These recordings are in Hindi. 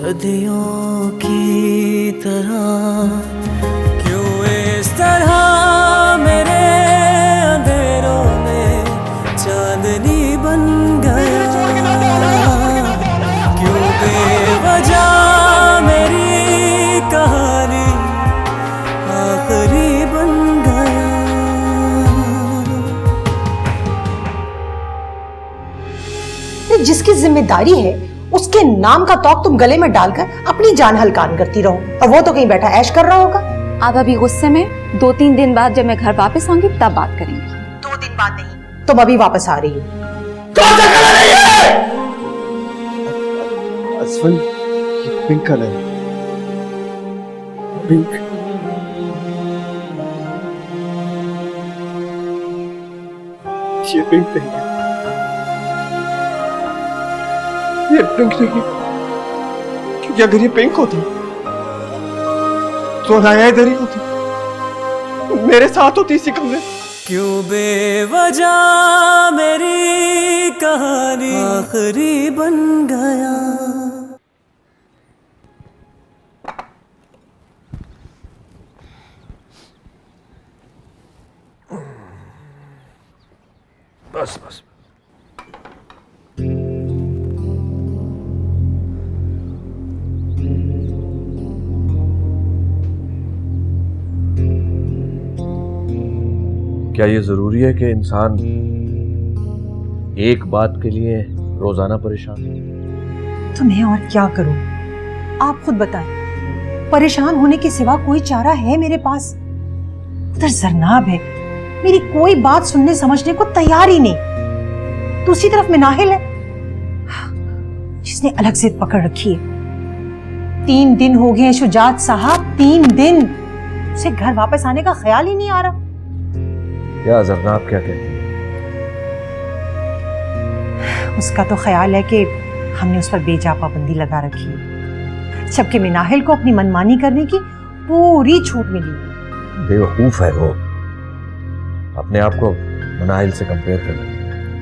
सदियों की तरह क्यों इस तरह मेरे अंधेरों में चांदनी बन गया, क्यों बेवजह मेरी कहानी आखिरी बन गया। जिसकी जिम्मेदारी है उसके नाम का तौक तुम गले में डालकर अपनी जान हलकान करती रहो, और वो तो कहीं बैठा ऐश कर रहा होगा। आप अभी गुस्से में 2-3 दिन बाद जब मैं घर वापस आऊंगी तब बात करेंगे। 2 दिन बाद नहीं, तुम अभी वापस आ रही हो। असफल, ये पिंक कलर है। पिंक, ये पिंक नहीं है, ये पिंक नहीं, क्योंकि अगर ये पिंक होता तो अनाया इधर ही होती, मेरे साथ होती इसी कमरे। क्यों बेवजह मेरी कहानी आखिरी बन गया। बस बस क्या ये जरूरी है कि इंसान एक बात के लिए रोजाना परेशान हो? तो मैं और क्या करूं, आप खुद बताएं। परेशान होने के सिवा कोई चारा है मेरे पास? उधर जरनाब है, मेरी कोई बात सुनने समझने को तैयार ही नहीं। दूसरी तरफ मिनाहिल है जिसने अलग जिद पकड़ रखी है। 3 दिन हो गए शुजात साहब, 3 दिन उसे घर वापस आने का ख्याल ही नहीं आ रहा। क्या जरनाब क्या कहती है? उसका तो ख्याल है कि हमने उस पर बेजा पाबंदी लगा रखी है, जबकि मिनाहिल को अपनी मनमानी करने की पूरी छूट मिली। बेवकूफ है वो, अपने आप को मनाहिल से कंपेयर कर रही है।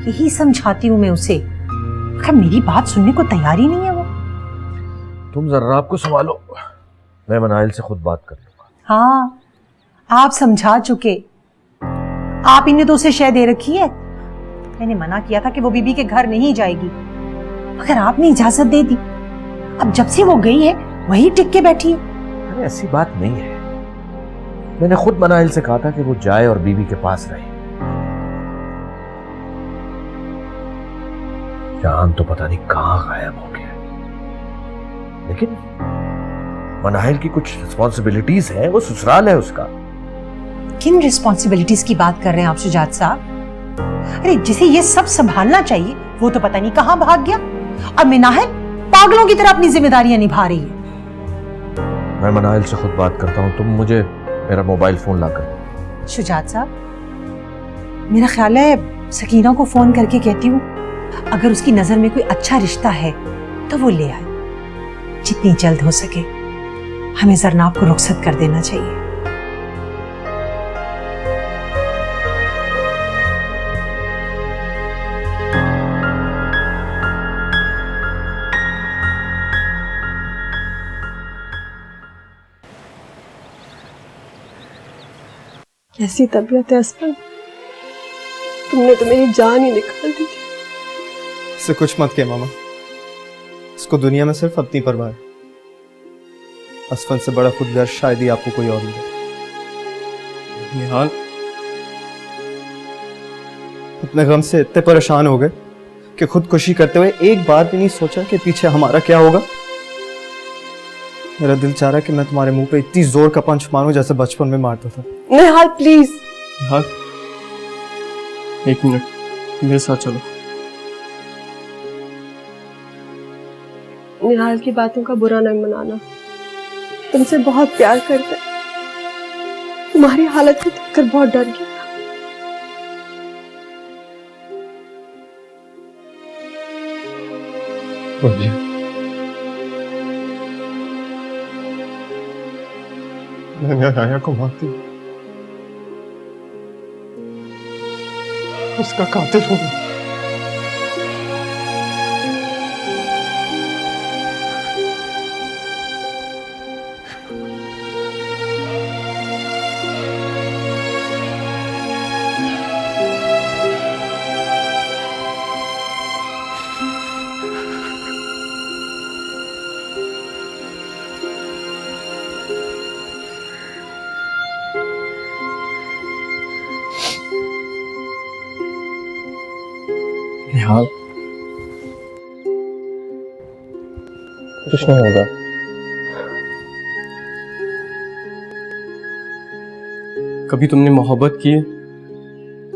यही समझाती हूँ मैं उसे, मगर मेरी बात सुनने को तैयार ही नहीं है वो। तुम जरनाब को संभालो, मैं मनाहिल से खुद बात कर लूंगा। हाँ, आप समझा चुके, आप इन्हें तो उसे शय दे रखी है। मैंने मना किया था कि वो बीबी के घर नहीं जाएगी, मगर आपने इजाजत दे दी। अब जब से वो गई है वही टिक के बैठी है। अरे ऐसी बात नहीं है, मैंने खुद मनाहिल से कहा था कि वो जाए और बीबी के पास रहे। जान तो पता नहीं कहां गायब हो गया, लेकिन मनाहिल की कुछ रिस्पॉन्सिबिलिटीज है, वो ससुराल है उसका। किन रिस्पॉन्सिबिलिटीज की बात कर रहे हैं आप शुजात साहब? अरे जिसे ये सब संभालना चाहिए वो तो पता नहीं कहां भाग गया, और मिनाहिल पागलों की तरह अपनी जिम्मेदारियां निभा रही है। मैं मनाहिल से खुद बात करता हूं, तुम मुझे मेरा मोबाइल फोन ला कर। शुजात साहब, मेरा ख्याल है सकीना को फोन करके कहती हूँ अगर उसकी नजर में कोई अच्छा रिश्ता है तो वो ले आए। जितनी जल्द हो सके हमें जरनाब को रुखसत कर देना चाहिए। कैसी तबीयत है असफल? तुमने तो मेरी जान ही निकाल दी थी। इससे कुछ मत कह मामा, इसको दुनिया में सिर्फ अपनी परवाह है। असफल से बड़ा खुदगर्ज शायद ही आपको कोई और मिले। निहाल, अपने गम से इतने परेशान हो गए कि खुदकुशी करते हुए एक बार भी नहीं सोचा कि पीछे हमारा क्या होगा। मेरा दिल चाह रहा है कि मैं तुम्हारे मुंह पे इतनी जोर का पंच मारूं जैसे बचपन में मारता था। निहाल प्लीज। निहाल, 1 मिनट मेरे साथ चलो। निहाल की बातों का बुरा नहीं मनाना, तुमसे बहुत प्यार करता है। तुम्हारी हालत को देखकर बहुत डर गया। मैंने अनाया को मार दिया, उसका कातिल हूं। निहाल, कुछ नहीं होगा। कभी तुमने मोहब्बत की है,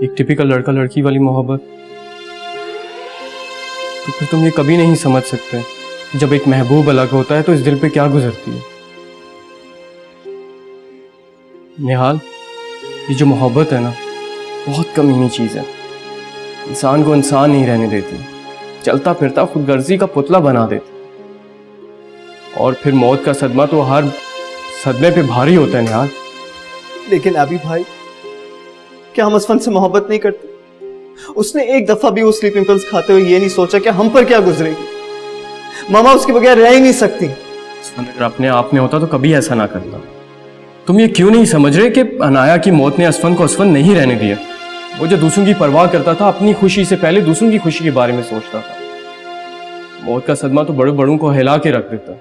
एक टिपिकल लड़का लड़की वाली मोहब्बत, तो फिर तुम ये कभी नहीं समझ सकते जब एक महबूब अलग होता है तो इस दिल पे क्या गुजरती है। निहाल, ये जो मोहब्बत है ना, बहुत कमीनी चीज है, इंसान को इंसान नहीं रहने देती, चलता फिरता खुदगर्जी का पुतला बना देती। और फिर मौत का सदमा तो हर सदमे पे भारी होता है निहाल। लेकिन अभी भाई, क्या हम असफन से मोहब्बत नहीं करते? उसने एक दफा भी वो स्लीपिंग पिल्स खाते हुए ये नहीं सोचा कि हम पर क्या गुजरेगी। मामा उसके बगैर रह ही नहीं सकती। अगर अपने आप में होता तो कभी ऐसा ना करता। तुम ये क्यों नहीं समझ रहे कि अनाया की मौत ने असफन को असफन नहीं रहने दिया। वो जो दूसरों की परवाह करता था, अपनी खुशी से पहले दूसरों की खुशी के बारे में सोचता था। मौत का सदमा तो बड़े बड़ों को हिला के रख देता,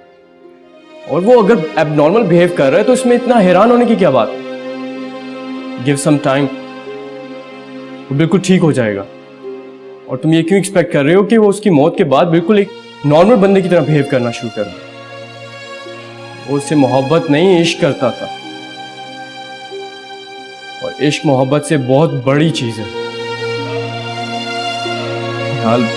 और वो अगर एबनॉर्मल बिहेव कर रहा है तो इसमें इतना हैरान होने की क्या बात है। गिव सम टाइम, वो बिल्कुल ठीक हो जाएगा। और तुम ये क्यों एक्सपेक्ट कर रहे हो कि वो उसकी मौत के बाद बिल्कुल एक नॉर्मल बंदे की तरह बिहेव करना शुरू कर? वो उससे मोहब्बत नहीं, इश्क करता था, और इश्क मोहब्बत से बहुत बड़ी चीज है। हाल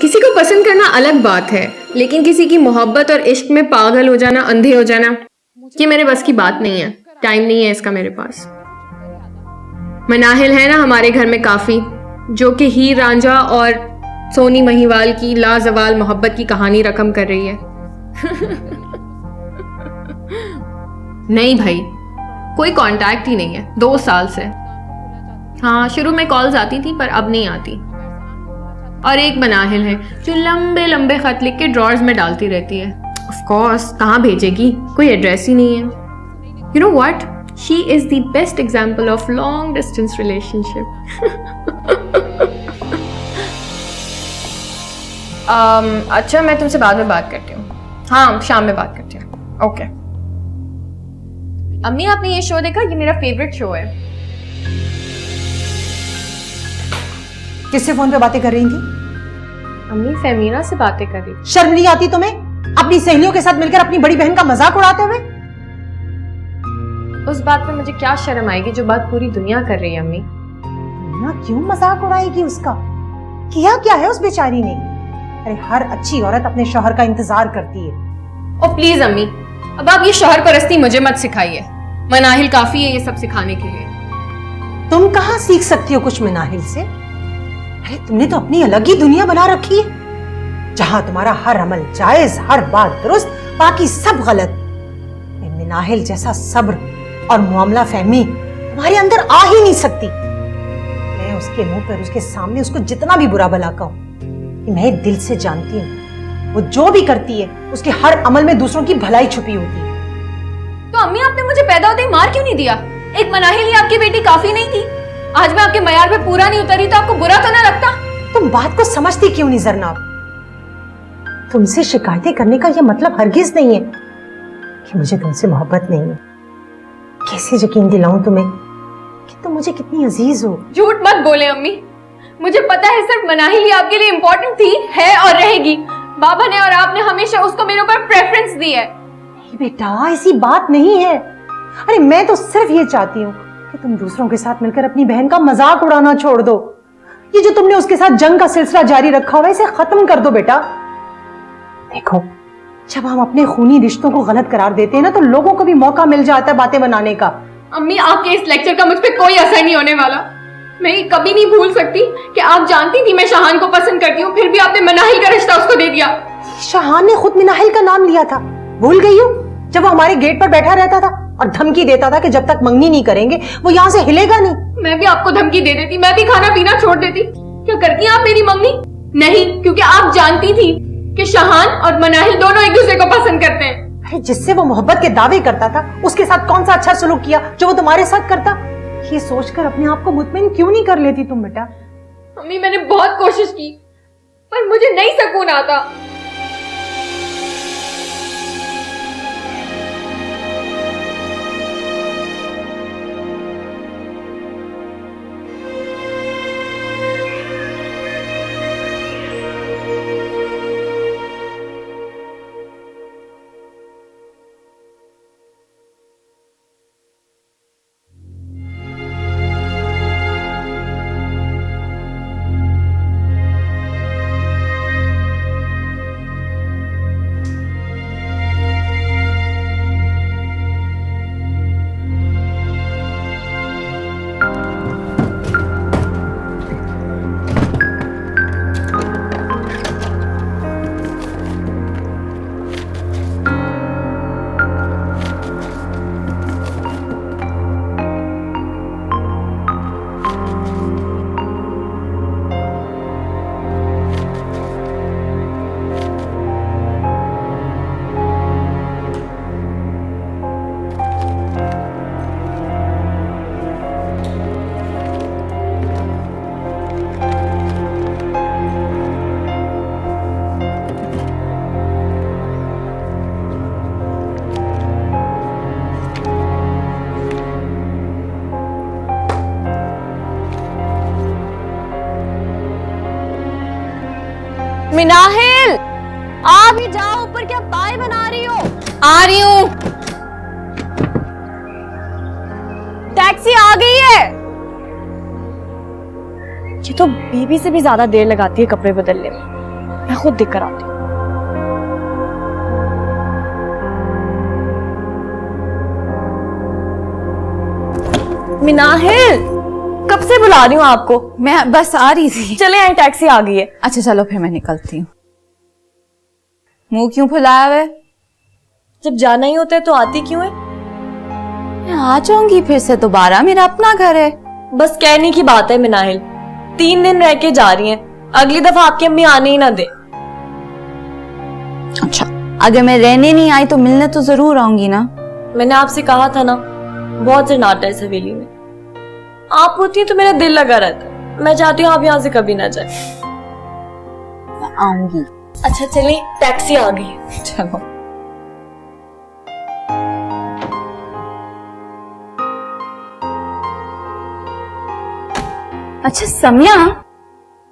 किसी को पसंद करना अलग बात है, लेकिन किसी की मोहब्बत और इश्क में पागल हो जाना, अंधे हो जाना, ये मेरे बस की बात नहीं है। टाइम नहीं है इसका मेरे पास। मनाहिल है ना हमारे घर में काफी, जो कि हीर रांझा और सोनी महिवाल की लाजवाल मोहब्बत की कहानी रकम कर रही है। नहीं भाई, कोई कांटेक्ट ही नहीं है 2 साल से। हाँ, शुरू में कॉल्स आती थी पर अब नहीं आती। और एक मनाहिल है जो लंबे लंबे खत लिख के ड्रॉर्स में डालती रहती है। ऑफ कोर्स, कहाँ भेजेगी, कोई एड्रेस ही नहीं है। You know what, she is the best example of long distance relationship. अच्छा, मैं तुमसे बाद में बात करती हूँ। हाँ, शाम में बात करती हूँ। ओके। अम्मी, आपने ये शो देखा? ये मेरा फेवरेट शो है। किससे फोन पे बातें कर रही थी? अम्मी, फेमीना से बातें कर रही। शर्म नहीं आती तुम्हें अपनी सहेलियों के साथ मिलकर अपनी बड़ी बहन का मजाक उड़ाते हुए? उस बात पे मुझे क्या शर्म आएगी जो बात पूरी दुनिया कर रही है अम्मी। ना क्यों मजाक उड़ाएगी उसका? किया क्या है उस बेचारी ने? अरे हर अच्छी औरत अपने शौहर का इंतजार करती है। ओ प्लीज अम्मी, अब आप ये शौहर परस्ती मुझे मत सिखाइए। मनाहिल काफी है ये सब सिखाने के लिए। तुम कहाँ सीख सकती हो कुछ मनाहिल से? अरे तुमने तो अपनी अलग ही दुनिया बना रखी है, जहां तुम्हारा हर अमल जायज, हर बात दुरुस्त, बाकी सब गलत। मनाहिल जैसा सब्र और मामला फहमी तुम्हारे अंदर आ ही नहीं सकती। मैं उसके मुंह पर, उसके सामने उसको जितना भी बुरा भला कहूं, मैं दिल से जानती हूँ वो जो भी करती है उसके हर अमल में दूसरों की भलाई छुपी होती है। तो अम्मी, आपने मुझे पैदा होते ही मार क्यों नहीं दिया? एक मनाहिल ही आपकी बेटी काफी नहीं थी? आज मैं आपके मयार पे पूरा नहीं उतरी तो आपको बुरा तो ना लगता? तुम बात को समझती क्यों नहीं जरनाब? तुमसे शिकायतें करने का यह मतलब हरगिज नहीं है कि मुझे तुमसे मोहब्बत नहीं है। कैसे यकीन दिलाऊं तुम्हें कि तुम मुझे कितनी अजीज हो? झूठ मत बोले अम्मी, मुझे पता है सिर्फ मनाहिल ही आपके लिए इम्पोर्टेंट थी, है और रहेगी। बाबा ने और आपने हमेशा उसको मेरे ऊपर प्रेफरेंस दी है। नहीं बेटा, ऐसी बात नहीं है। अरे मैं तो सिर्फ ये चाहती हूँ कि तुम दूसरों के साथ मिलकर अपनी बहन का मजाक उड़ाना छोड़ दो। ये जो तुमने उसके साथ जंग का सिलसिला जारी रखा हुआ है, इसे खत्म कर दो बेटा। देखो, जब हम अपने खूनी रिश्तों को गलत करार देते हैं ना, तो लोगों को भी मौका मिल जाता है बातें बनाने का। अम्मी, आपके इस लेक्चर का मुझ पे कोई असर नहीं होने वाला। मैं ये कभी नहीं भूल सकती कि आप जानती थी मैं शाहान को पसंद करती हूँ, फिर भी आपने मनाहिल का रिश्ता उसको दे दिया। शाहान ने खुद मनाहिल का नाम लिया था, भूल गई हो? जब वो हमारे गेट पर बैठा रहता था और धमकी देता था कि जब तक मंगनी नहीं करेंगे वो यहाँ से हिलेगा नहीं। मैं भी आपको धमकी दे देती, मैं भी खाना पीना छोड़ देती। क्या करती आप मेरी मंगनी? नहीं, क्योंकि आप जानती थी कि शाहान और मनाहिल दोनों एक दूसरे को पसंद करते हैं। अरे जिससे वो मोहब्बत के दावे करता था, उसके साथ कौन सा अच्छा सलूक किया जो वो तुम्हारे साथ करता? ये सोचकर अपने आप को मुतमिन क्यों नहीं कर लेती तुम बेटा? मम्मी, मैंने बहुत कोशिश की पर मुझे नहीं सुकून आता। मिनाहिल, आ भी जाओ ऊपर, क्या पाए बना रही हो? आ रही हूँ। टैक्सी आ गई है। ये तो बेबी से भी ज्यादा देर लगाती है कपड़े बदलने में। मैं खुद देख कर आती हूँ। मिनाहिल, कब से बुला रही हूँ आपको। मैं बस आ रही थी। चले आए, टैक्सी आ गई है। अच्छा चलो फिर मैं निकलती हूँ। मुंह क्यों फुलाया हुआ है? जब जाना ही होता है तो आती क्यों है? मैं आ जाऊंगी फिर से दोबारा, मेरा अपना घर है। बस कहने की बात है मिनाहिल, 3 दिन रह के जा रही हैं, अगली दफा आपकी अम्मी आने ही ना दे। अच्छा, अगर मैं रहने नहीं आई तो मिलने तो जरूर आऊंगी ना। मैंने आपसे कहा था ना, बहुत सन्नाटा है इस हवेली में। आप होती हैं तो मेरा दिल लगा रहता है। मैं चाहती हूँ आप यहाँ से कभी ना जाए। मैं आऊंगी। अच्छा चलिए, टैक्सी आ गई है। चलो। अच्छा समिया,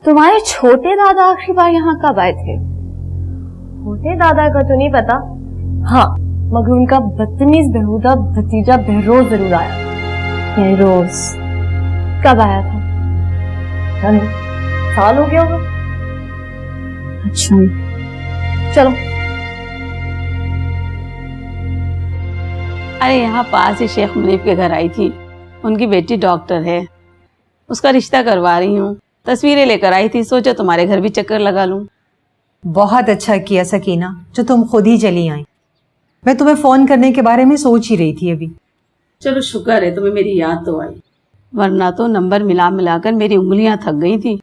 तुम्हारे छोटे दादा आखिरी बार यहाँ कब आए थे? छोटे दादा का तो नहीं पता, हाँ मगर उनका बदतमीज बेहुदा भतीजा बहरोज जरूर आया। बहरोज कब आया था? साल हो गया होगा। अच्छा चलो। अरे यहाँ पास ही शेख मुनीफ के घर आई थी। उनकी बेटी डॉक्टर है, उसका रिश्ता करवा रही हूँ। तस्वीरें लेकर आई थी, सोचा तुम्हारे घर भी चक्कर लगा लूं। बहुत अच्छा किया सकीना जो तुम खुद ही चली आई। मैं तुम्हें फोन करने के बारे में सोच ही रही थी अभी। चलो शुक्र है तुम्हें मेरी याद तो आई, वरना तो नंबर मिला मिलाकर मेरी उंगलियां थक गई थी।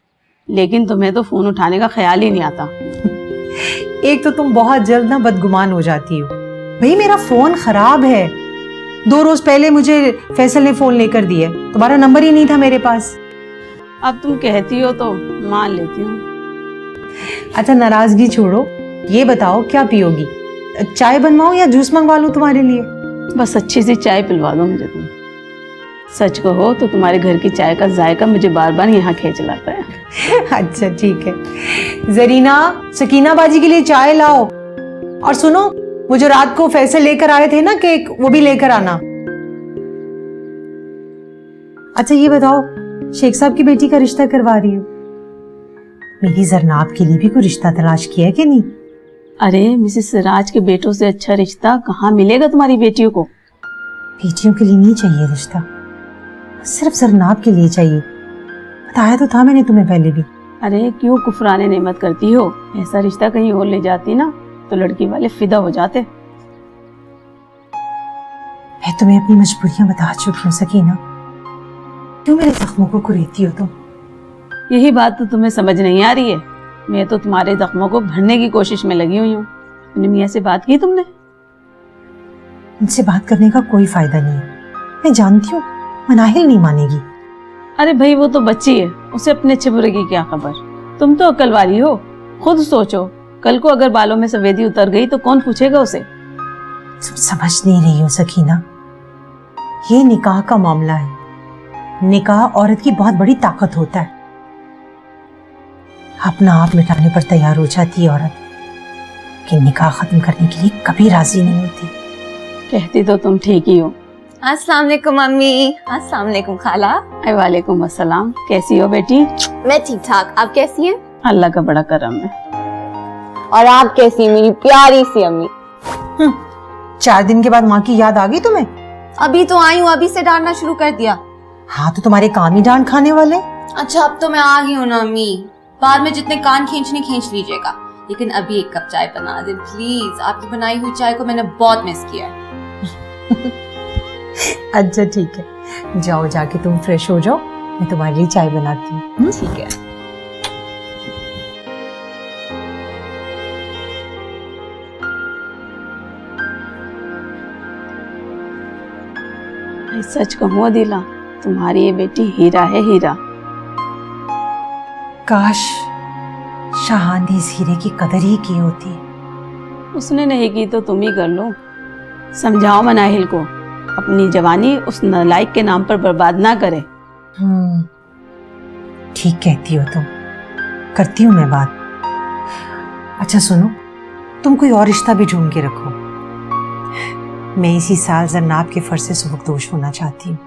लेकिन तुम्हें तो फोन उठाने का ख्याल ही नहीं आता। एक तो तुम बहुत जल्द ना बदगुमान हो जाती हो। भाई मेरा फोन खराब है। 2 रोज पहले मुझे फैसल ने फोन लेकर दिया, तुम्हारा नंबर ही नहीं था मेरे पास। अब तुम कहती हो तो मान लेती हूँ। अच्छा नाराजगी छोड़ो, ये बताओ क्या पियोगी? चाय बनवाऊं या जूस मंगवा लूं तुम्हारे लिए? बस अच्छी सी चाय पिलवा दो मुझे तुम। सच कहो तो तुम्हारे घर की चाय का जायका मुझे बार बार यहाँ खींच लाता है। अच्छा ठीक है। जरीना, सकीना बाजी के लिए चाय लाओ। और सुनो, वो जो रात को फैसल लेकर आए थे ना केक, वो भी लेकर आना। अच्छा ये बताओ, शेख साहब की बेटी का रिश्ता करवा रही हो? मेरी जरनाब के लिए भी कोई रिश्ता तलाश किया है कि नहीं? अरे मिसेस सिराज के बेटों से अच्छा रिश्ता कहाँ मिलेगा तुम्हारी बेटियों को? बेटियों के लिए नहीं चाहिए रिश्ता, सिर्फ जरनाब के लिए चाहिए। बताया तो था मैंने तुम्हें पहले भी। अरे क्यों कुफराने नेमत करती हो? ऐसा रिश्ता कहीं और ले जाती ना तो लड़की वाले फिदा हो जाते। मैं तुम्हें अपनी मजबूरियां बता चुकी हूँ सकीना, क्यों मेरे जख्मों को कुरेदती हो तुम? यही बात तो तुम्हें समझ नहीं आ रही है। मैं तो तुम्हारे जख्मों को भरने की कोशिश में लगी हुई हूँ। अपनी मियाँ से बात की तुमने? इनसे बात करने का कोई फायदा नहीं है, मैं जानती हूँ मनाहिल नहीं मानेगी। अरे भाई वो तो बच्ची है, उसे अपने अच्छे बुरे की क्या खबर। तुम तो अक्ल वाली हो, खुद सोचो, कल को अगर बालों में सफेदी उतर गई तो कौन पूछेगा उसे? तुम समझ नहीं रही हो सकीना, ये निकाह का मामला है। निकाह औरत की बहुत बड़ी ताकत होता है। अपना आप मिटाने पर तैयार हो जाती है औरत, कि निकाह खत्म करने के लिए कभी राजी नहीं होती। कहती तो तुम ठीक ही हो। अस्सलाम वालेकुम मम्मी। अस्सलाम वालेकुम खाला। वालेकुम अस्सलाम। कैसी हो बेटी? मैं ठीक ठाक, आप कैसी हैं? अल्लाह का बड़ा करम है। और आप कैसी मेरी प्यारी सी अम्मी? 4 दिन के बाद माँ की याद आ गई तुम्हें? अभी तो आई हूँ, अभी से डांटना शुरू कर दिया। हाँ तो तुम्हारे काम ही डांट खाने वाले। अच्छा अब तो मैं आ गई हूँ ना अम्मी, बाद में जितने कान खींचने खींच लीजिएगा, लेकिन अभी 1 कप चाय बना दे प्लीज। आपकी बनाई हुई चाय को मैंने बहुत मिस किया है। अच्छा ठीक है, जाओ जाके तुम फ्रेश हो जाओ, मैं तुम्हारे लिए चाय बनाती हूँ। ठीक है। सच कहूँ अदीला, तुम्हारी ये बेटी हीरा है, हीरा। काश शाहान ने इस हीरे की कदर ही की होती। उसने नहीं की तो तुम ही कर लो। समझाओ मनाहिल को, अपनी जवानी उस नालायक के नाम पर बर्बाद ना करे। ठीक कहती हो तुम, करती हूँ मैं बात। अच्छा सुनो, तुम कोई और रिश्ता भी ढूंढ के रखो। मैं इसी साल जन्नाब के फर्ज से सुबकदोश होना चाहती हूँ।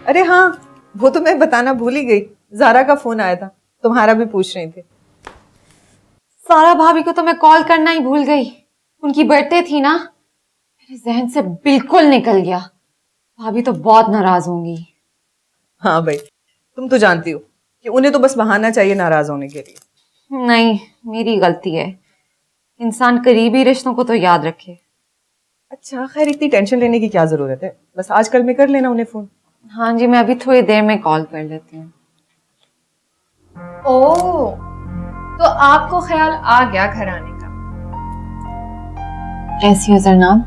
अरे हाँ, वो तो मैं बताना भूल ही गई। ज़ारा का फोन आया था, तुम्हारा भी पूछ रही थी। सारा भाभी को तो मैं कॉल करना ही भूल गई। उनकी बर्थडे थी ना, मेरे जहन से बिल्कुल निकल गया। भाभी तो बहुत नाराज होंगी। हाँ भाई, तुम तो जानती हो कि उन्हें तो बस बहाना चाहिए नाराज होने के लिए। नहीं, मेरी गलती है। इंसान करीबी रिश्तों को तो याद रखे। अच्छा खैर, इतनी टेंशन लेने की क्या जरूरत है, बस आजकल में कर लेना उन्हें फोन। हाँ जी, मैं अभी थोड़ी देर में कॉल कर लेती हूँ। ओह, तो आपको ख्याल आ गया घर आने का। कैसी हो जरनाब?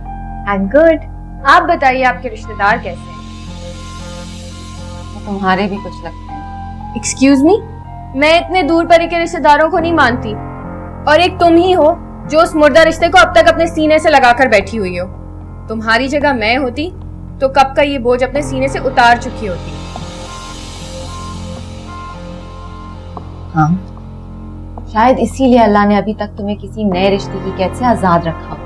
I am good. आप बताइए आपके रिश्तेदार कैसे हैं? तुम्हारे भी कुछ लगते हैं। एक्सक्यूज मी, मैं इतने दूर परे के रिश्तेदारों को नहीं मानती, और एक तुम ही हो जो उस मुर्दा रिश्ते को अब तक अपने सीने से लगाकर बैठी हुई हो। तुम्हारी जगह मैं होती तो कब का ये बोझ अपने सीने से उतार चुकी होती। हाँ, शायद इसीलिए अल्लाह ने अभी तक तुम्हें किसी नए रिश्ते की कैद से आजाद रखा।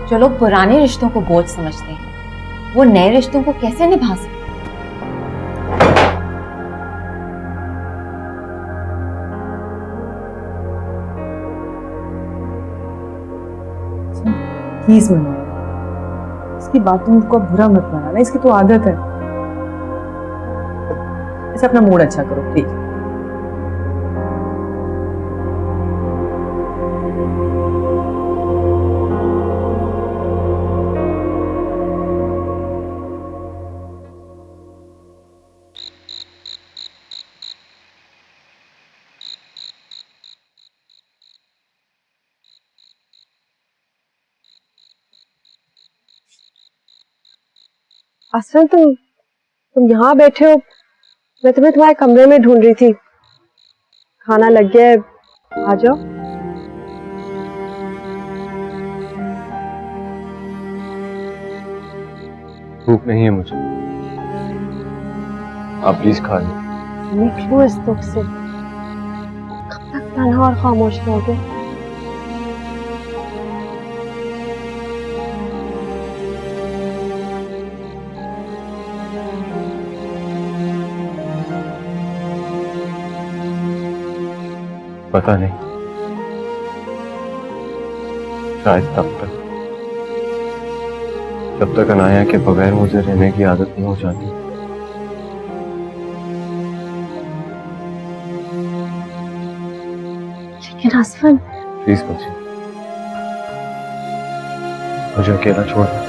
जो लोग पुराने रिश्तों को बोझ समझते हैं, वो नए रिश्तों को कैसे निभा सकते? प्लीज मना, इसकी बातों को बुरा मत बनाना, इसकी तो आदत है। ऐसे अपना मूड अच्छा करो प्लीज। असलन तुम यहाँ बैठे हो, मैं तुम्हें तुम्हारे कमरे में ढूंढ रही थी। खाना लग गया है, आ जाओ। भूख नहीं है मुझे, आप प्लीज खा लो। मैं क्यों इस दुख से? कब तक तन्हा और खामोश रहोगे? पता नहीं, शायद जब तक अनाया के बगैर मुझे रहने की आदत नहीं हो जाती। लेकिन असफन, प्लीज मुझे अकेला छोड़ दो।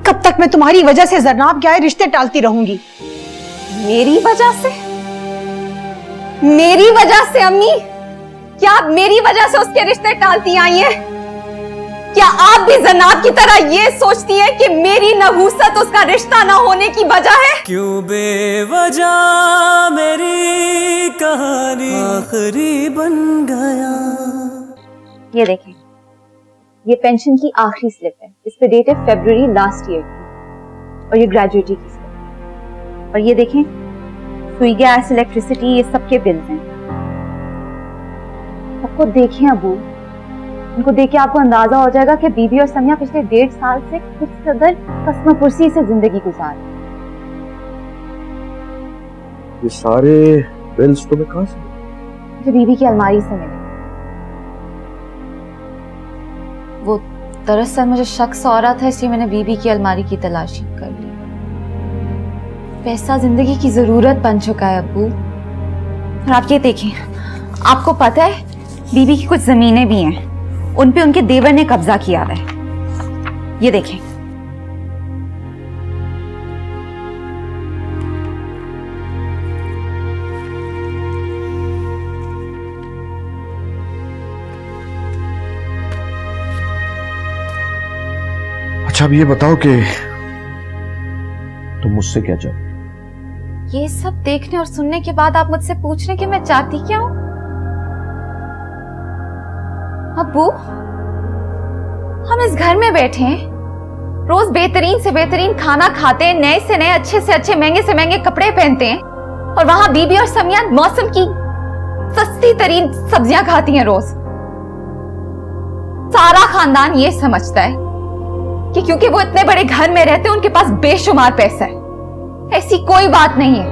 कब तक मैं तुम्हारी वजह से जरनाब के आए रिश्ते टालती रहूंगी? मेरी वजह से? मेरी वजह से अम्मी? क्या आप मेरी वजह से उसके रिश्ते टालती आई हैं? क्या आप भी जनाब की तरह ये सोचती हैं कि मेरी नहूसत उसका रिश्ता ना होने की वजह है? क्यों बेवजह मेरी कहानी आखिरी बन गया। ये देखें, ये पेंशन की आखिरी स्लिप है। इस पे डेट है फरवरी लास्ट ईयर की, और ये ग्रेजुएटी की स्लिप। और ये देखें, सुई गैस, इलेक्ट्रिसिटी, ये सबके बिल्स हैं। सबको देखें अबू, इनको देख के आपको अंदाजा हो जाएगा कि बीबी और समिया पिछले 1.5 साल से किस कदर कस्मपुरसी से जिंदगी गुजार। ये सारे बिल्स तुम्हें कहाँ से? जो बीबी की अलमारी से मिले। वो दरअसल मुझे शक सा हो रहा था, इसलिए मैंने बीबी की अलमारी की तलाशी कर ली। पैसा जिंदगी की जरूरत बन चुका है अब्बू। और आप ये देखें, आपको पता है बीबी की कुछ जमीनें भी हैं, उन पे उनके देवर ने कब्जा किया है। ये देखें। अच्छा अब ये बताओ कि तुम मुझसे क्या चाहते? ये सब देखने और सुनने के बाद आप मुझसे पूछ रहे कि मैं चाहती क्या हूं? अब्बू, हम इस घर में बैठे हैं, रोज बेहतरीन से बेहतरीन खाना खाते हैं, नए से नए, अच्छे से अच्छे, महंगे से महंगे कपड़े पहनते हैं, और वहां बीबी और समिया मौसम की सस्ती तरीन सब्जियां खाती हैं रोज। सारा खानदान ये समझता है कि क्योंकि वो इतने बड़े घर में रहते हैं उनके पास बेशुमार पैसा है। ऐसी कोई बात नहीं है।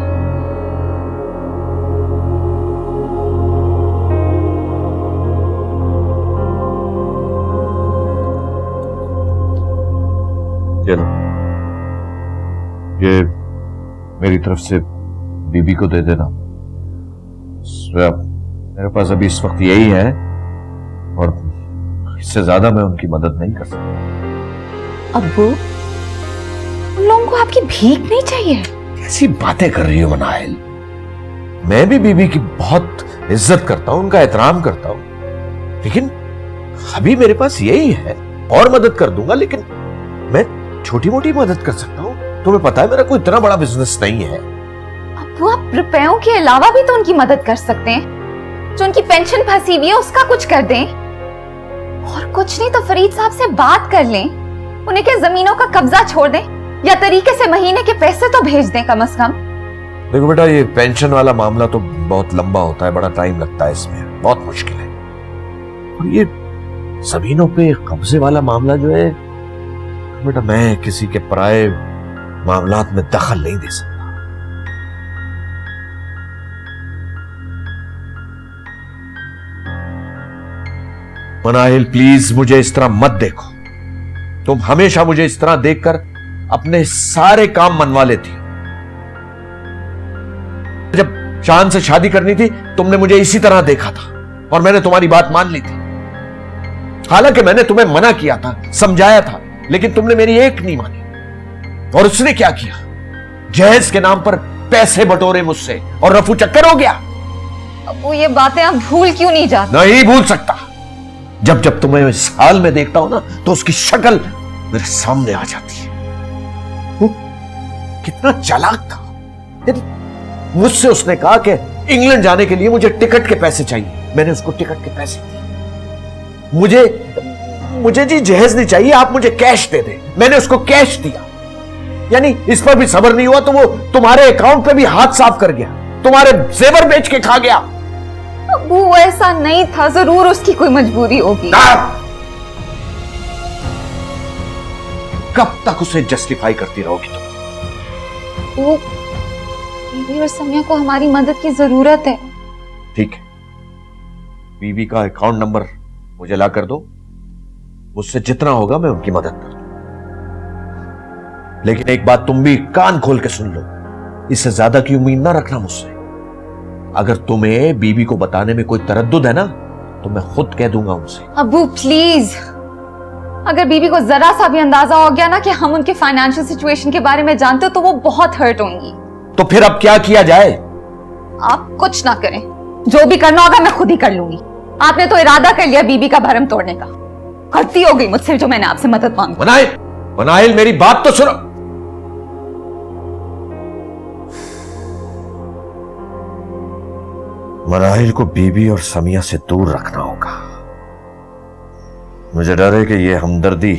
चलो, ये मेरी तरफ से बीबी को दे देना। मेरे पास अभी इस वक्त यही है और इससे ज्यादा मैं उनकी मदद नहीं कर सकता। अब्बू, उन लोगों को आपकी भीख नहीं चाहिए। कैसी बातें कर रही हो मनाइल? मैं भी बीबी की बहुत इज्जत करता हूं, उनका एहतराम करता हूं, लेकिन अभी मेरे पास यही है। और मदद कर दूंगा, लेकिन मैं छोटी मोटी मदद कर सकता हूं। तुम्हें पता है मेरा कोई इतना बड़ा बिजनेस नहीं है। अब्बू, आप रुपयों के अलावा भी तो उनकी मदद कर सकते हैं। जो उनकी पेंशन फंसी हुई है उसका कुछ कर दें, और कुछ नहीं तो फरीद साहब से बात कर लें, उन्हें के जमीनों का कब्जा छोड़ दें, या तरीके से महीने के पैसे तो भेज दें कम से कम। देखो बेटा, ये पेंशन वाला मामला तो बहुत लंबा होता है, बड़ा टाइम लगता है, इसमें बहुत मुश्किल है। और ये जमीनों पे कब्जे वाला मामला जो है बेटा, मैं किसी के पराये मामलात में दखल नहीं दे सकता। मनाहिल, प्लीज मुझे इस तरह मत देखो। तुम हमेशा मुझे इस तरह देखकर अपने सारे काम मनवा लेती हो। जब शान से शादी करनी थी तुमने मुझे इसी तरह देखा था और मैंने तुम्हारी बात मान ली थी। हालांकि मैंने तुम्हें मना किया था, समझाया था, लेकिन तुमने मेरी एक नहीं मानी। और उसने क्या किया? जहेज के नाम पर पैसे बटोरे मुझसे और रफू चक्कर हो गया। अब्बू, ये बातें आप भूल क्यों नहीं जाते? नहीं भूल सकता। जब जब तुम्हें इस हाल में देखता हूं ना, तो उसकी शक्ल मेरे सामने आ जाती है। वो कितना चालाक था। मुझसे उसने कहा कि इंग्लैंड जाने के लिए मुझे टिकट के पैसे चाहिए। मैंने उसको टिकट के पैसे दिए। मुझे जी जहेज नहीं चाहिए, आप मुझे कैश दे दे। मैंने उसको कैश दिया। यानी इस पर भी सब्र नहीं हुआ तो वो तुम्हारे अकाउंट पे भी हाथ साफ कर गया, तुम्हारे जेवर बेच के खा गया। अब्बू, ऐसा नहीं था, जरूर उसकी कोई मजबूरी होगी। कब तक उसे जस्टिफाई करती रहोगी तुम? वो बीबी और समिया को हमारी मदद की जरूरत है। ठीक है, बीबी का अकाउंट नंबर मुझे ला कर दो। मुझसे जितना होगा मैं उनकी मदद कर दूं। लेकिन एक बात तुम भी कान खोल के सुन लो, इससे ज्यादा की उम्मीद ना रखना मुझसे। अगर तुम्हें बीबी को बताने में कोई तरद्दुद है ना, तो मैं खुद कह दूंगा उनसे। अब्बू प्लीज, अगर बीबी को जरा सा भी अंदाजा हो गया ना कि हम उनके फाइनेंशियल सिचुएशन के बारे में जानते हो, तो वो बहुत हर्ट होंगी। तो फिर अब क्या किया जाए? आप कुछ ना करें, जो भी करना होगा मैं खुद ही कर लूंगी। आपने तो इरादा कर लिया बीबी का भरम तोड़ने का। गलती हो गई मुझसे जो मैंने आपसे मदद मांगी। मनाइल, मेरी बात तो सुनो। मनाहिल को बीबी और समिया से दूर रखना होगा। मुझे डर है कि यह हमदर्दी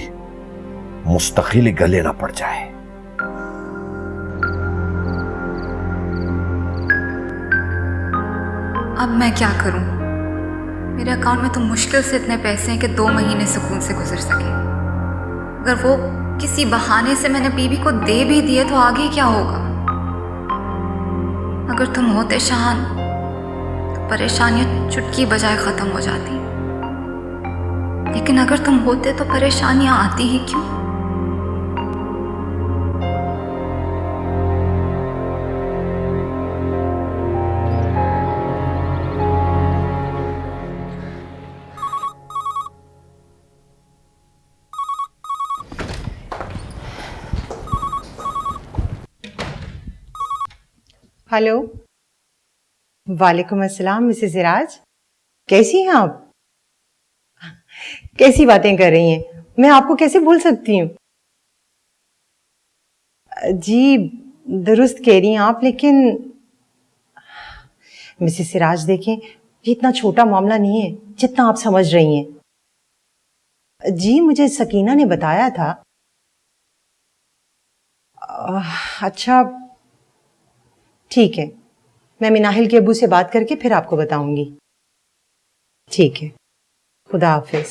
मुस्तकिल ही गले ना पड़ जाए। अब मैं क्या करूं? मेरे अकाउंट में तो मुश्किल से इतने पैसे हैं कि 2 महीने सुकून से गुजर सके। अगर वो किसी बहाने से मैंने बीबी को दे भी दिए तो आगे क्या होगा? अगर तुम होते शान, परेशानियां चुटकी बजाय खत्म हो जाती, लेकिन अगर तुम होते तो परेशानियां आती ही क्यों? हेलो, वालेकुम अस्सलाम मिसेस सिराज, कैसी हैं आप? कैसी बातें कर रही हैं? मैं आपको कैसे भूल सकती हूँ? जी दुरुस्त कह रही हैं आप, लेकिन मिसेस सिराज देखें, ये इतना छोटा मामला नहीं है जितना आप समझ रही हैं। जी मुझे सकीना ने बताया था। अच्छा ठीक है, मैं मिनाहिल के अब्बू से बात करके फिर आपको बताऊंगी। ठीक है, खुदा हाफिज।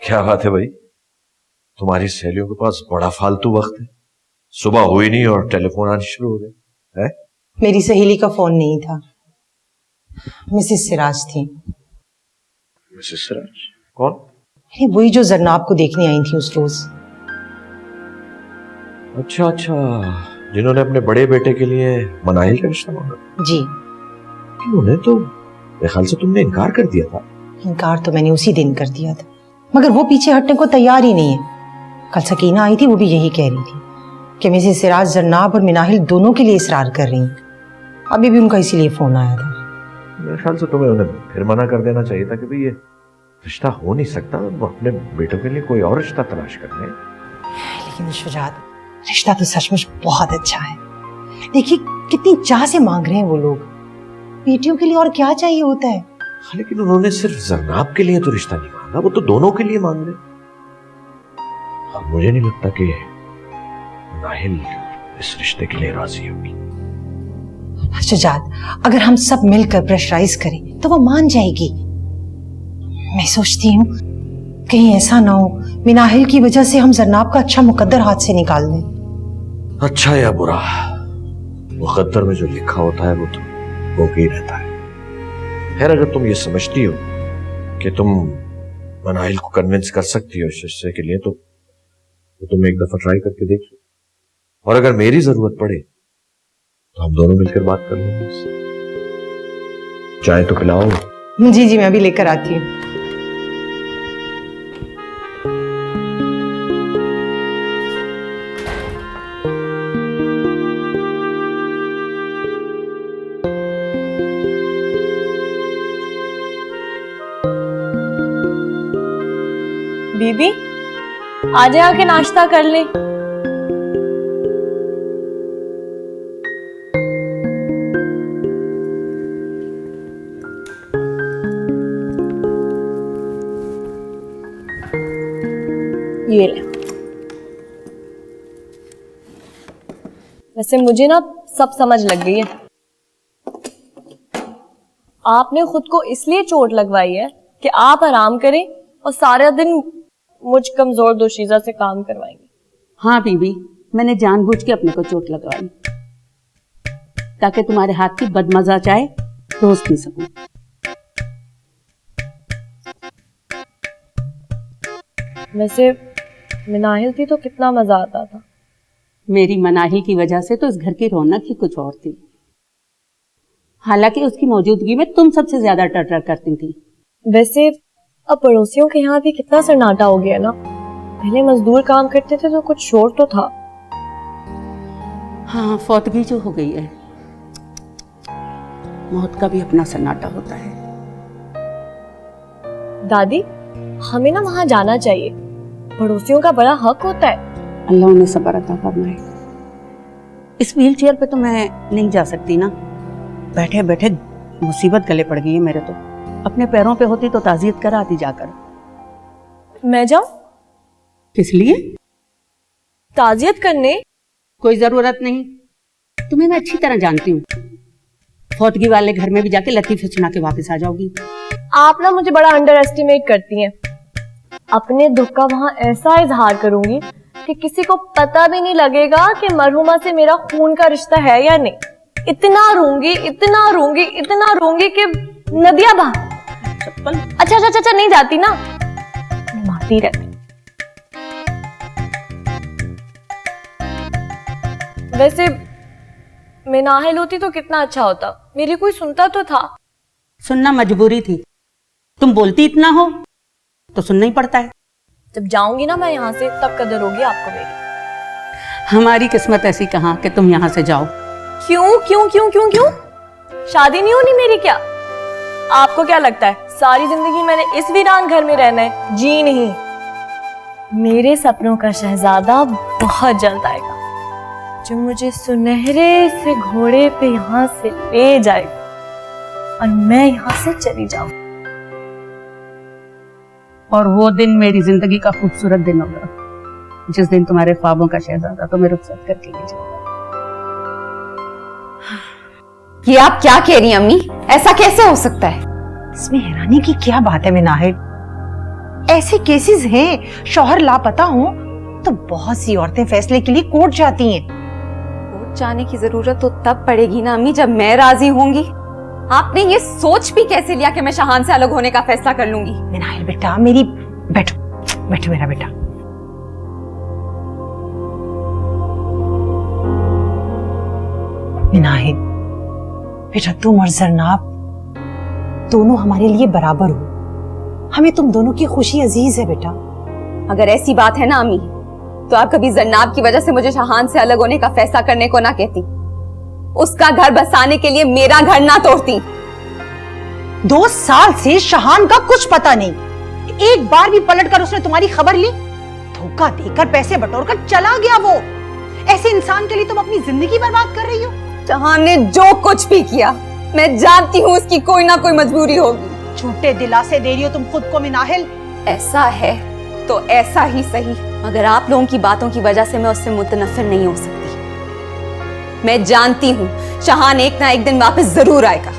क्या बात है भाई, तुम्हारी सहेलियों के पास बड़ा फालतू वक्त है। सुबह हुई नहीं और टेलीफोन आने शुरू हो गए हैं। मेरी सहेली का फोन नहीं था, मिसेस सिराज थी। मिसेस सिराज कौन? अरे वही जो जरनाब को देखने आई थी उस रोज। अच्छा अच्छा, जिन्होंने अपने बड़े बेटे के लिए मनाहिल का रिश्ता मांगा। जी। उन्हें तो मेरे ख्याल से तुमने इनकार कर दिया था। इनकार तो मैंने उसी दिन कर दिया था, मगर वो पीछे हटने को तैयार ही नहीं है। कल सकीना आई थी, वो भी यही कह रही थी कि मिसेस सिराज जरनाब और मिनाहिल दोनों के लिए इसरार कर रही हैं। अभी भी उनका इसीलिए फोन आया था। मेरे ख्याल से तुम्हें उन्हें फिर मना कर देना चाहिए था कि भाई ये रिश्ता हो नहीं सकता, वो अपने बेटों के लिए कोई और रिश्ता तलाश कर रहे हैं। लेकिन शुजात, रिश्ता तो सचमुच बहुत अच्छा है। देखिए कितनी चाह से मांग रहे हैं वो लोग। बेटियों के लिए और क्या चाहिए होता है। लेकिन उन्होंने सिर्फ जरनाब के लिए तो रिश्ता नहीं मांगा, वो तो दोनों के लिए मांग रहे। और मुझे नहीं लगता कि नाहिल इस रिश्ते के लिए राजी होगी। शुजात, अगर हम सब मिलकर प्रेशराइज करें तो वो मान जाएगी। मैं सोचती हूँ कहीं ऐसा ना हो मिनाहिल की वजह से हम जरनाब का अच्छा मुकद्दर हाथ से निकाल दें। अच्छा या बुरा, मुकद्दर में जो लिखा होता है वो तो होके ही रहता है। खैर, अगर तुम ये समझती हो कि तुम मनाहिल को कन्विंस कर सकती हो इस रिश्ते के लिए, तो तुम एक दफा ट्राई करके देख लो। और अगर मेरी जरूरत पड़े तो हम दोनों मिलकर बात कर लेंगे उससे। चाय तो पिलाओ। जी जी, मैं अभी लेकर आती हूँ। बीबी आज आके नाश्ता कर ले। ये ले। वैसे मुझे ना सब समझ लग गई है। आपने खुद को इसलिए चोट लगवाई है कि आप आराम करें और सारा दिन मुझ कमजोर दोशीजा से काम करवाएंगे। हाँ बीबी, मैंने जानबूझ के अपने को चोट लगवाई ताकि तुम्हारे हाथ की बदमजा चाय रोज पी सकूं। वैसे मिनाहिल थी तो कितना मजा आता था। मेरी मनाहिल की वजह से तो इस घर की रौनक ही कुछ और थी। हालांकि उसकी मौजूदगी में तुम सबसे ज्यादा टर करती थी। वैसे अब पड़ोसियों के यहाँ भी कितना सन्नाटा हो गया ना। पहले मजदूर काम करते थे तो कुछ शोर तो था। हाँ, फौतगी जो हो गई है, मौत का भी अपना सन्नाटा होता है। दादी, हमें ना वहां जाना चाहिए, पड़ोसियों का बड़ा हक होता है। अल्लाह उन्हें सब्र अता फरमाए। इस व्हील चेयर पे तो मैं नहीं जा सकती ना, बैठे बैठे मुसीबत गले पड़ गई है मेरे तो। अपने पैरों पे होती तो ताज़ियत कराती जाकर। मैं जाऊं? किस लिए? ताज़ियत करने? कोई जरूरत नहीं, तुम्हें मैं अच्छी तरह जानती हूँ। फौतगी वाले घर में भी जाके लतीफे सुना के वापस आ जाओगी। आप ना मुझे बड़ा अंडर एस्टिमेट करती हैं। अपने दुख का वहां ऐसा इजहार करूंगी कि किसी को पता भी नहीं लगेगा कि मरहुमा से मेरा खून का रिश्ता है या नहीं। इतना रोंगी, इतना रोंगी, इतना रोंगी कि नदियां बहा। अच्छा अच्छा अच्छा, नहीं जाती ना, मारती रहती। वैसे मिनाहिल होती तो कितना अच्छा होता, मेरी कोई सुनता तो था। सुनना मजबूरी थी, तुम बोलती इतना हो तो सुनना ही पड़ता है। जब जाऊंगी ना मैं यहाँ से तब कदर होगी आपको मेरी। हमारी किस्मत ऐसी कहाँ कि तुम यहाँ से जाओ। क्यों क्यों क्यों क्यों क्यों? शादी नहीं होनी मेरी क्या? आपको क्या लगता है सारी जिंदगी मैंने इस वीरान घर में रहना है? जी नहीं। मेरे सपनों का शहजादा बहुत जल्द आएगा, जो मुझे सुनहरे से घोड़े पे यहाँ से ले जाएगा और मैं यहाँ से चली जाऊं। और वो दिन मेरी जिंदगी का खूबसूरत दिन होगा, जिस दिन तुम्हारे ख्वाबों का शहजादा तुम्हें रुखसत करके ले जाएगा। ये आप क्या कह रही हैं अम्मी? ऐसा कैसे हो सकता है? इसमें हैरानी की क्या बात है मिनाहिल? ऐसे केसेस हैं, शौहर लापता हो तो बहुत सी औरतें फैसले के लिए कोर्ट जाती हैं। कोर्ट जाने की जरूरत तो तब पड़ेगी ना अम्मी, जब मैं राजी होंगी। आपने ये सोच भी कैसे लिया कि मैं शाहान से अलग होने का फैसला कर लूंगी? मिनाहिल बेटा मेरी, बैठो बैठो मेरा बेटा। मिनाहिल बेटा, तुम और जरनाब दोनों हमारे लिए बराबर हो। हमें तुम दोनों की खुशी अजीज है बेटा। अगर ऐसी बात है ना अम्मी, तो आप कभी जन्नाब की वजह से मुझे शाहान से अलग होने का फैसला करने को ना कहती, उसका घर बसाने के लिए मेरा घर ना तोड़ती। 2 साल से शाहान का कुछ पता नहीं, एक बार भी पलटकर उसने तुम्हारी खबर ली? धोखा देकर पैसे बटोरकर चला गया वो। ऐसे इंसान के लिए तुम अपनी जिंदगी बर्बाद कर रही हो। शाहान ने जो कुछ भी किया, मैं जानती हूँ उसकी कोई ना कोई मजबूरी होगी। झूठे दिलासे दे रही हो तुम खुद को मिनाहिल। ऐसा है तो ऐसा ही सही, मगर आप लोगों की बातों की वजह से मैं उससे मुतनफिर नहीं हो सकती। मैं जानती हूँ शाहान एक ना एक दिन वापस जरूर आएगा,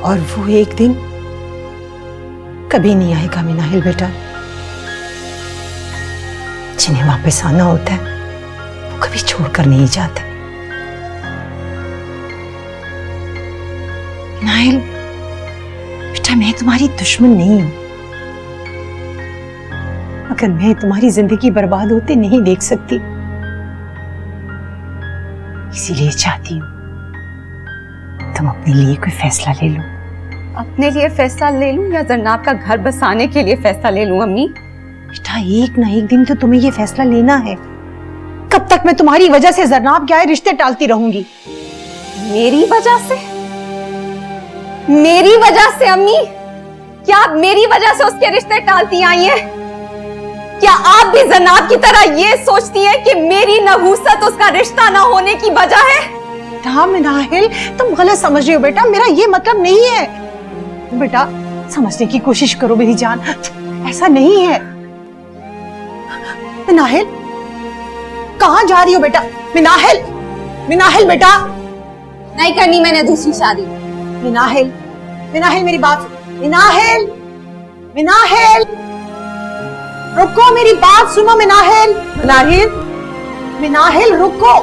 और वो एक दिन कभी नहीं आएगा मिनाहिल बेटा। जिन्हें वापस आना होता है वो कभी छोड़कर नहीं जाते। मिनाहिल बेटा, मैं तुम्हारी दुश्मन नहीं हूं, मगर मैं तुम्हारी जिंदगी बर्बाद होते नहीं देख सकती, इसीलिए चाहती हूं तुम अपने लिए कोई फैसला ले लो। अपने लिए फैसला ले लूं या जन्नाब का घर बसाने के लिए फैसला ले लूं अम्मी? बेटा, एक ना एक दिन तो तुम्हें ये फैसला लेना है। कब तक मैं तुम्हारी वजह से जरनाब के आए रिश्ते टालती रहूंगी? मेरी वजह से? मेरी वजह से अम्मी? क्या आप मेरी वजह से उसके रिश्ते टालती आई हैं? क्या आप भी जन्नाब की तरह ये सोचती हैं कि मेरी नहूसत उसका रिश्ता ना होने की वजह है? हाँ मिनाहिल, तुम गलत समझ रही हो बेटा, मेरा ये मतलब नहीं है। बेटा समझने की कोशिश करो मेरी जान, ऐसा नहीं है। मिनाहिल कहाँ जा रही हो बेटा? मिनाहिल, मिनाहिल बेटा। नहीं करनी मैंने दूसरी शादी। मिनाहिल, मिनाहिल मेरी बात, मिनाहिल, मिनाहिल रुको, मेरी बात सुनो मिनाहिल। मिनाहिल, मिनाहिल रुको।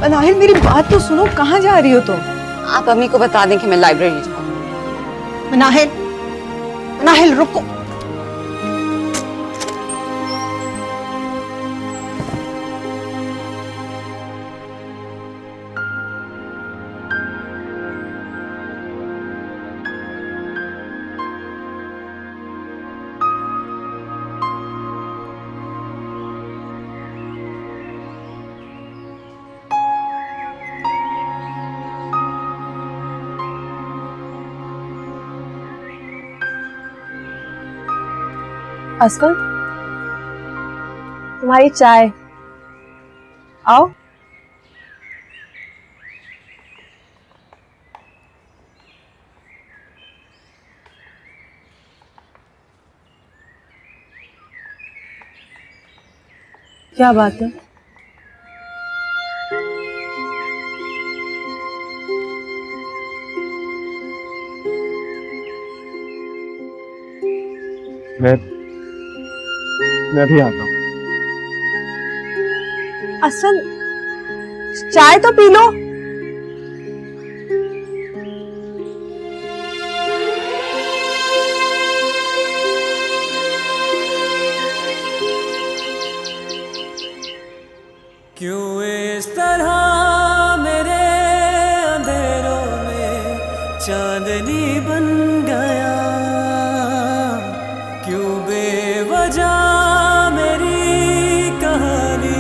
मिनाहिल मेरी बात तो सुनो, कहाँ जा रही हो तुम? आप अम्मी को बता दें कि मैं लाइब्रेरी जाऊँ। मिनाहिल, मिनाहिल रुको। असफल, तुम्हारी चाय। आओ। क्या बात है? मैं भी आता हूँ। असल चाय तो पी लो। क्यों इस तरह मेरे अंधेरों में चांदनी बन गया, क्यों बेवजह मेरी कहानी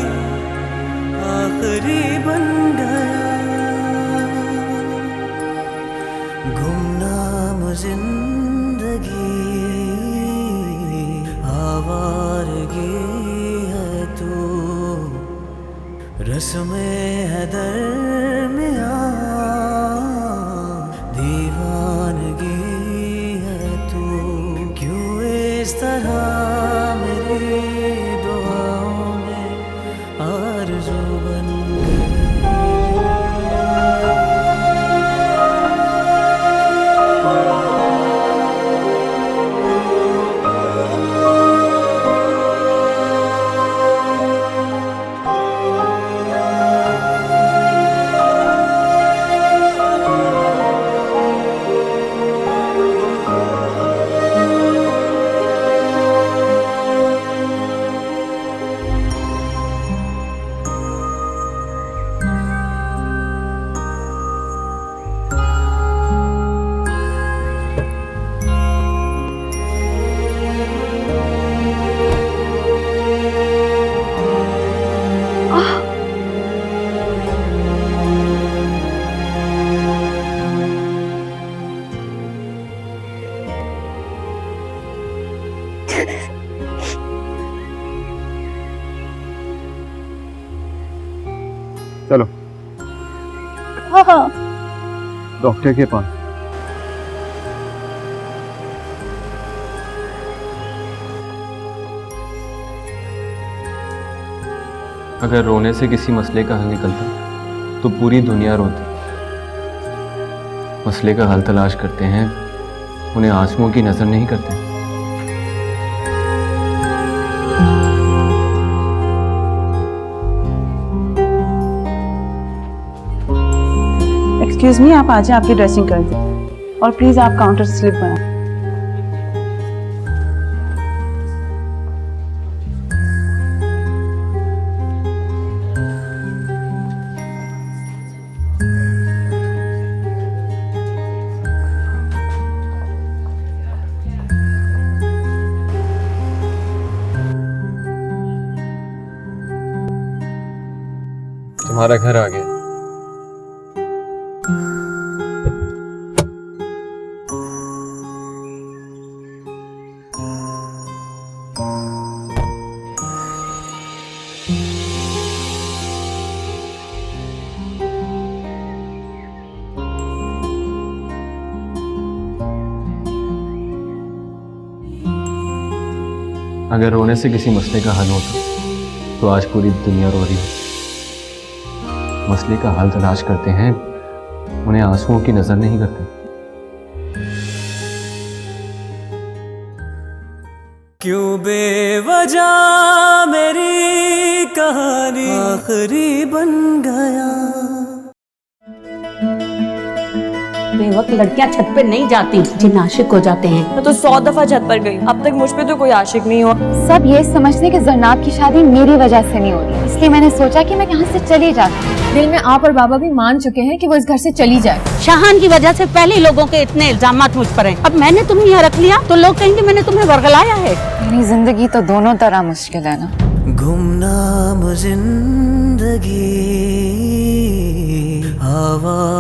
आखिरी बन गया। रस्में है दरमियां, दीवानगी है तू, क्यों इस तरह मेरी दुआओं में आरज़ू बन चलो हाँ डॉक्टर के पास। अगर रोने से किसी मसले का हल निकलता तो पूरी दुनिया रोती। मसले का हल तलाश करते हैं, उन्हें आंसुओं की नजर नहीं करते। एक्सक्यूज मी, आप आ जाए, आपकी ड्रेसिंग कर दें और प्लीज आप काउंटर स्लिप बना। तुम्हारा घर आ गया। अगर रोने से किसी मसले का हल होता तो आज पूरी दुनिया रो रही है। मसले का हल तलाश करते हैं, उन्हें आंसुओं की नजर नहीं करते। क्यों बेवजह मेरी कहानी आखिरी बन गया। बेवक्त लड़कियां छत पे नहीं जाती, जिन आशिक हो जाते हैं। मैं तो 100 दफा छत पर गई, अब तक मुझ पे तो कोई आशिक नहीं हुआ। सब ये समझते कि जरनाब की शादी मेरी वजह से नहीं हो रही, इसलिए मैंने सोचा कि मैं यहाँ से चली जाती। दिल में आप और बाबा भी मान चुके हैं कि वो इस घर से चली जाए। शाहान की वजह से पहले लोगों के इतने इल्जामात मुझ पर हैं। अब मैंने तुम्हें यहाँ रख लिया तो लोग कहेंगे मैंने तुम्हें वर्गलाया है। मेरी जिंदगी तो दोनों तरह मुश्किल है ना। गुमनाम जिंदगी हवा